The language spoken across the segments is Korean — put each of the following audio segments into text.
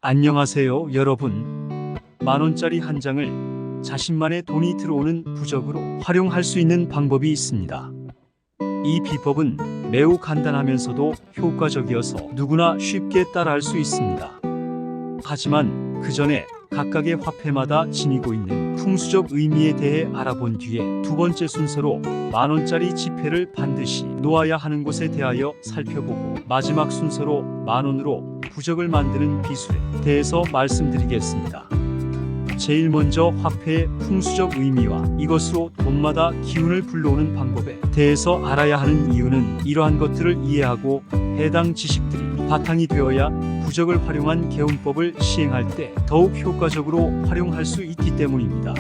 안녕하세요, 여러분. 만원짜리 한 장을 자신만의 돈이 들어오는 부적으로 활용할 수 있는 방법이 있습니다. 이 비법은 매우 간단하면서도 효과적이어서 누구나 쉽게 따라할 수 있습니다. 하지만 그 전에 각각의 화폐마다 지니고 있는 풍수적 의미에 대해 알아본 뒤에 두 번째 순서로 만원짜리 지폐를 반드시 놓아야 하는 곳에 대하여 살펴보고 마지막 순서로 만원으로 부적을 만드는 비술에 대해서 말씀드리겠습니다. 제일 먼저 화폐의 풍수적 의미와 이것으로 돈마다 기운을 불러오는 방법에 대해서 알아야 하는 이유는 이러한 것들을 이해하고 해당 지식들이 바탕이 되어야 부적을 활용한 개운법을 시행할 때 더욱 효과적으로 활용할 수 있기 때문입니다.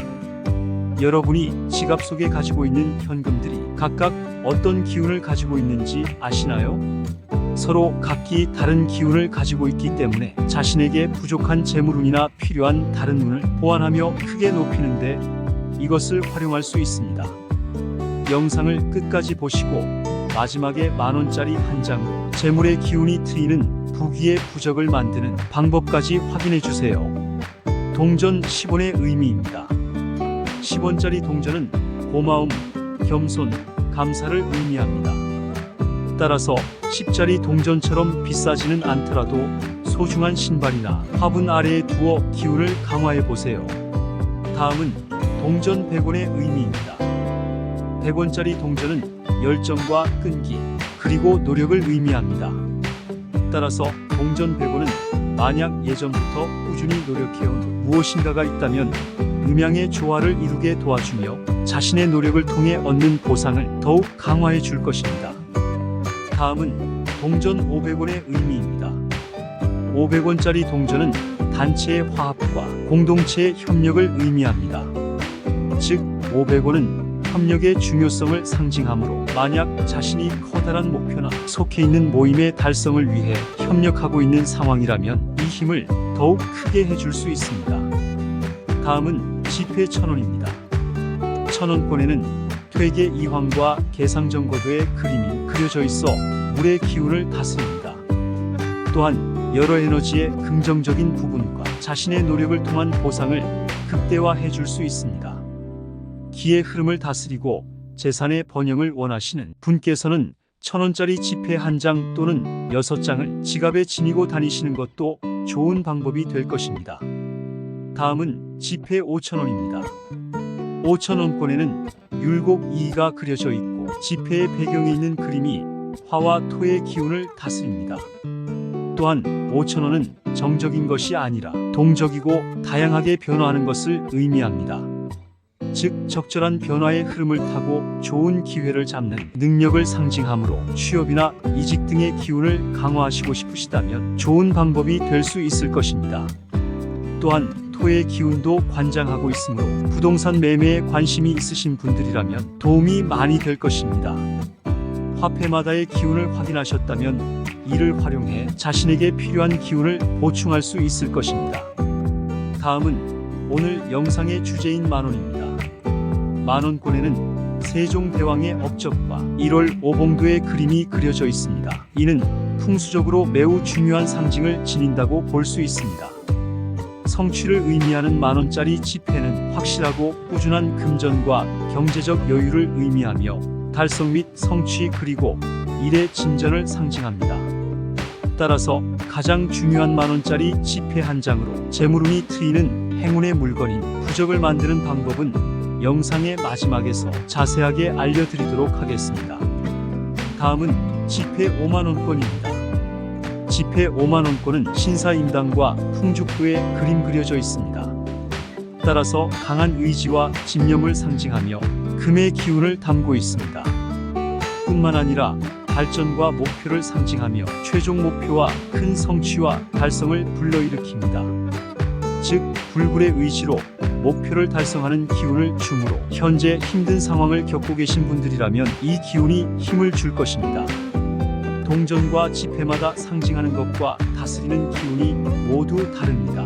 여러분이 지갑 속에 가지고 있는 현금들이 각각 어떤 기운을 가지고 있는지 아시나요? 서로 각기 다른 기운을 가지고 있기 때문에 자신에게 부족한 재물운이나 필요한 다른 운을 보완하며 크게 높이는데 이것을 활용할 수 있습니다. 영상을 끝까지 보시고 마지막에 만원짜리 한 장으로 재물의 기운이 트이는 부귀의 부적을 만드는 방법까지 확인해 주세요. 동전 10원의 의미입니다. 10원짜리 동전은 고마움, 겸손, 감사를 의미합니다. 따라서 10짜리 동전처럼 비싸지는 않더라도 소중한 신발이나 화분 아래에 두어 기운을 강화해 보세요. 다음은 동전 100원의 의미입니다. 100원짜리 동전은 열정과 끈기, 그리고 노력을 의미합니다. 따라서 동전 100원은 만약 예전부터 꾸준히 노력해온 무엇인가가 있다면 음양의 조화를 이루게 도와주며 자신의 노력을 통해 얻는 보상을 더욱 강화해 줄 것입니다. 다음은 동전 500원의 의미입니다. 500원짜리 동전은 단체의 화합과 공동체의 협력을 의미합니다. 즉 500원은 협력의 중요성을 상징하므로 만약 자신이 커다란 목표나 속해 있는 모임의 달성을 위해 협력하고 있는 상황이라면 이 힘을 더욱 크게 해줄 수 있습니다. 다음은 지폐 1000원입니다. 1000원권에는 퇴계 이황과 개상정거도의 그림이 그려져 있어 물의 기운을 다스립니다. 또한 여러 에너지의 긍정적인 부분과 자신의 노력을 통한 보상을 극대화해 줄 수 있습니다. 기의 흐름을 다스리고 재산의 번영을 원하시는 분께서는 1000원짜리 지폐 한 장 또는 6장을 지갑에 지니고 다니시는 것도 좋은 방법이 될 것입니다. 다음은 지폐 5000원입니다. 5000원권에는 율곡 이의가 그려져 있고 지폐의 배경에 있는 그림이 화와 토의 기운을 다스립니다. 또한 5000원은 정적인 것이 아니라 동적이고 다양하게 변화하는 것을 의미합니다. 즉 적절한 변화의 흐름을 타고 좋은 기회를 잡는 능력을 상징하므로 취업이나 이직 등의 기운을 강화하시고 싶으시다면 좋은 방법이 될 수 있을 것입니다. 또한 토의 기운도 관장하고 있으므로 부동산 매매에 관심이 있으신 분들이라면 도움이 많이 될 것입니다. 화폐마다의 기운을 확인하셨다면 이를 활용해 자신에게 필요한 기운을 보충할 수 있을 것입니다. 다음은 오늘 영상의 주제인 만원입니다. 만원권에는 세종대왕의 업적과 1월 오봉도의 그림이 그려져 있습니다. 이는 풍수적으로 매우 중요한 상징을 지닌다고 볼 수 있습니다. 성취를 의미하는 만원짜리 지폐는 확실하고 꾸준한 금전과 경제적 여유를 의미하며 달성 및 성취 그리고 일의 진전을 상징합니다. 따라서 가장 중요한 만원짜리 지폐 한 장으로 재물운이 트이는 행운의 물건인 부적을 만드는 방법은 영상의 마지막에서 자세하게 알려드리도록 하겠습니다. 다음은 지폐 5만원권입니다. 지폐 5만원권은 신사임당과 풍죽도의 그림 그려져 있습니다. 따라서 강한 의지와 집념을 상징하며 금의 기운을 담고 있습니다. 뿐만 아니라 발전과 목표를 상징하며 최종 목표와 큰 성취와 달성을 불러일으킵니다. 즉 불굴의 의지로 목표를 달성하는 기운을 주므로 현재 힘든 상황을 겪고 계신 분들이라면 이 기운이 힘을 줄 것입니다. 동전과 지폐마다 상징하는 것과 다스리는 기운이 모두 다릅니다.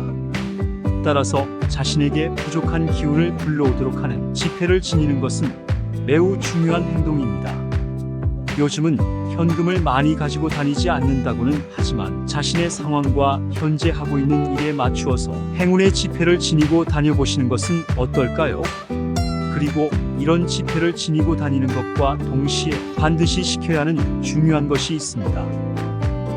따라서 자신에게 부족한 기운을 불러오도록 하는 지폐를 지니는 것은 매우 중요한 행동입니다. 요즘은 현금을 많이 가지고 다니지 않는다고는 하지만 자신의 상황과 현재 하고 있는 일에 맞추어서 행운의 지폐를 지니고 다녀보시는 것은 어떨까요? 그리고 이런 지폐를 지니고 다니는 것과 동시에 반드시 지켜야 하는 중요한 것이 있습니다.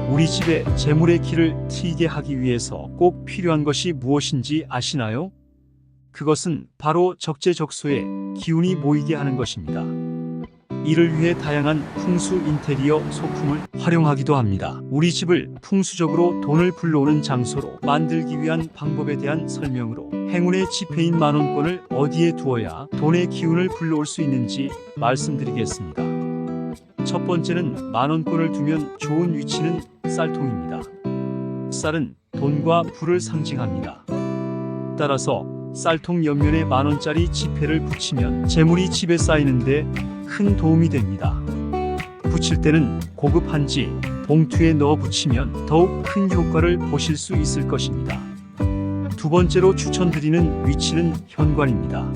우리 집에 재물의 길을 트이게 하기 위해서 꼭 필요한 것이 무엇인지 아시나요? 그것은 바로 적재적소에 기운이 모이게 하는 것입니다. 이를 위해 다양한 풍수 인테리어 소품을 활용하기도 합니다. 우리 집을 풍수적으로 돈을 불러오는 장소로 만들기 위한 방법에 대한 설명으로 행운의 지폐인 만원권을 어디에 두어야 돈의 기운을 불러올 수 있는지 말씀드리겠습니다. 첫 번째는 만원권을 두면 좋은 위치는 쌀통입니다. 쌀은 돈과 부를 상징합니다. 따라서 쌀통 옆면에 만원짜리 지폐를 붙이면 재물이 집에 쌓이는데 큰 도움이 됩니다. 붙일 때는 고급 한지 봉투에 넣어 붙이면 더욱 큰 효과를 보실 수 있을 것입니다. 두 번째로 추천드리는 위치는 현관입니다.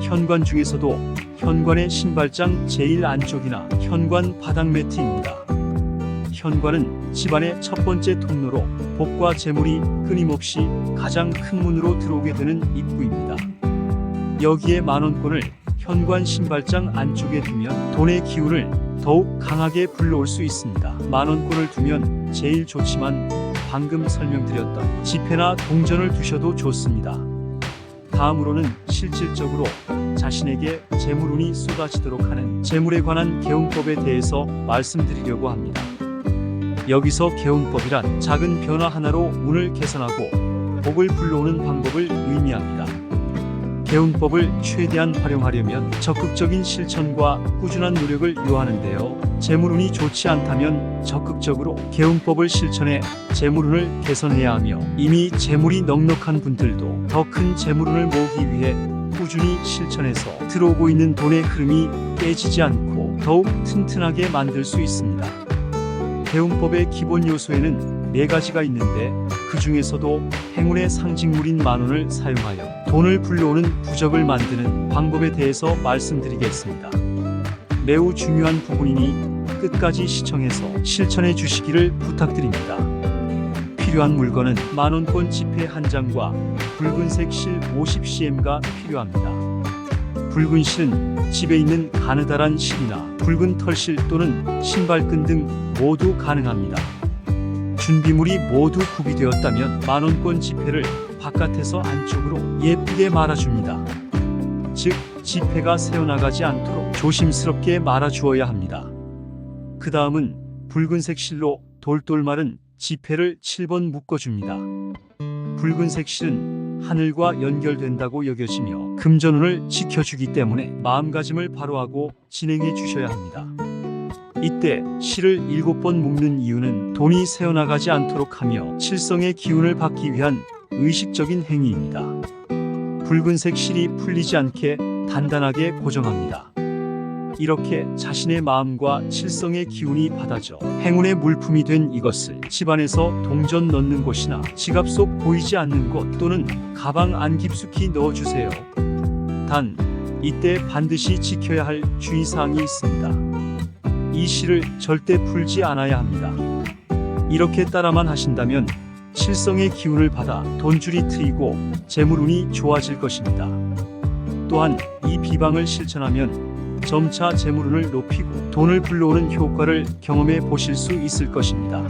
현관 중에서도 현관의 신발장 제일 안쪽이나 현관 바닥 매트입니다. 현관은 집안의 첫 번째 통로로 복과 재물이 끊임없이 가장 큰 문으로 들어오게 되는 입구입니다. 여기에 만원권을 현관 신발장 안쪽에 두면 돈의 기운을 더욱 강하게 불러올 수 있습니다. 만원권을 두면 제일 좋지만 방금 설명드렸던 지폐나 동전을 두셔도 좋습니다. 다음으로는 실질적으로 자신에게 재물운이 쏟아지도록 하는 재물에 관한 개운법에 대해서 말씀드리려고 합니다. 여기서 개운법이란 작은 변화 하나로 운을 개선하고 복을 불러오는 방법을 의미합니다. 개운법을 최대한 활용하려면 적극적인 실천과 꾸준한 노력을 요하는데요. 재물운이 좋지 않다면 적극적으로 개운법을 실천해 재물운을 개선해야 하며 이미 재물이 넉넉한 분들도 더 큰 재물운을 모으기 위해 꾸준히 실천해서 들어오고 있는 돈의 흐름이 깨지지 않고 더욱 튼튼하게 만들 수 있습니다. 개운법의 기본 요소에는 4가지가 있는데 그 중에서도 행운의 상징물인 만원을 사용하여 돈을 불러오는 부적을 만드는 방법에 대해서 말씀드리겠습니다. 매우 중요한 부분이니 끝까지 시청해서 실천해 주시기를 부탁드립니다. 필요한 물건은 만원권 지폐 한 장과 붉은색 실 50cm가 필요합니다. 붉은 실은 집에 있는 가느다란 실이나 붉은 털실 또는 신발끈 등 모두 가능합니다. 준비물이 모두 구비되었다면 만원권 지폐를 바깥에서 안쪽으로 예쁘게 말아줍니다. 즉, 지폐가 새어나가지 않도록 조심스럽게 말아주어야 합니다. 그 다음은 붉은색 실로 돌돌 마른 지폐를 7번 묶어줍니다. 붉은색 실은 하늘과 연결된다고 여겨지며 금전운을 지켜주기 때문에 마음가짐을 바로 하고 진행해 주셔야 합니다. 이때 실을 7번 묶는 이유는 돈이 새어나가지 않도록 하며 칠성의 기운을 받기 위한 의식적인 행위입니다. 붉은색 실이 풀리지 않게 단단하게 고정합니다. 이렇게 자신의 마음과 칠성의 기운이 받아져 행운의 물품이 된 이것을 집안에서 동전 넣는 곳이나 지갑 속 보이지 않는 곳 또는 가방 안 깊숙이 넣어주세요. 단, 이때 반드시 지켜야 할 주의사항이 있습니다. 이 실을 절대 풀지 않아야 합니다. 이렇게 따라만 하신다면 칠성의 기운을 받아 돈줄이 트이고 재물운이 좋아질 것입니다. 또한 이 비방을 실천하면 점차 재물운을 높이고 돈을 불러오는 효과를 경험해 보실 수 있을 것입니다.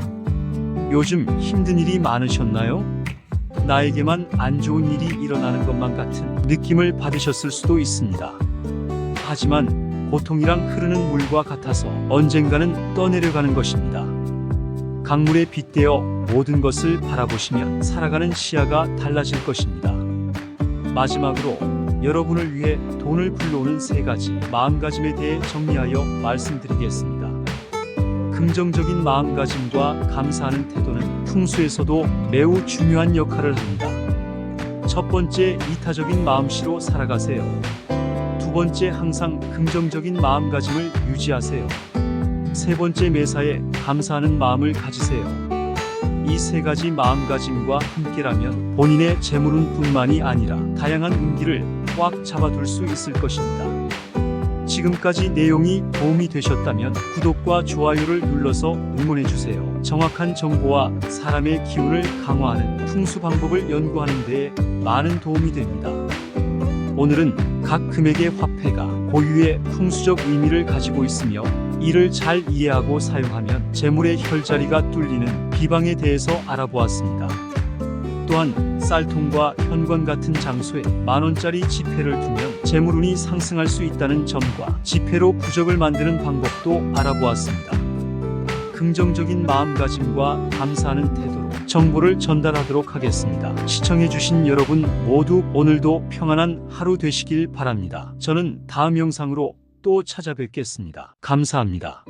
요즘 힘든 일이 많으셨나요? 나에게만 안 좋은 일이 일어나는 것만 같은 느낌을 받으셨을 수도 있습니다. 하지만 고통이랑 흐르는 물과 같아서 언젠가는 떠내려가는 것입니다. 강물에 빗대어 모든 것을 바라보시면 살아가는 시야가 달라질 것입니다. 마지막으로 여러분을 위해 돈을 불러오는 3가지 마음가짐에 대해 정리하여 말씀드리겠습니다. 긍정적인 마음가짐과 감사하는 태도는 풍수에서도 매우 중요한 역할을 합니다. 첫 번째, 이타적인 마음씨로 살아가세요. 두 번째, 항상 긍정적인 마음가짐을 유지하세요. 세 번째, 매사에 감사하는 마음을 가지세요. 이 3가지 마음가짐과 함께라면 본인의 재물운뿐만이 아니라 다양한 운기를 꽉 잡아둘 수 있을 것입니다. 지금까지 내용이 도움이 되셨다면 구독과 좋아요를 눌러서 응원해주세요. 정확한 정보와 사람의 기운을 강화하는 풍수 방법을 연구하는 데에 많은 도움이 됩니다. 오늘은 각 금액의 화폐가 고유의 풍수적 의미를 가지고 있으며 이를 잘 이해하고 사용하면 재물의 혈자리가 뚫리는 비방에 대해서 알아보았습니다. 또한 쌀통과 현관 같은 장소에 만원짜리 지폐를 두면 재물운이 상승할 수 있다는 점과 지폐로 부적을 만드는 방법도 알아보았습니다. 긍정적인 마음가짐과 감사하는 태도로 정보를 전달하도록 하겠습니다. 시청해주신 여러분 모두 오늘도 평안한 하루 되시길 바랍니다. 저는 다음 영상으로 또 찾아뵙겠습니다. 감사합니다.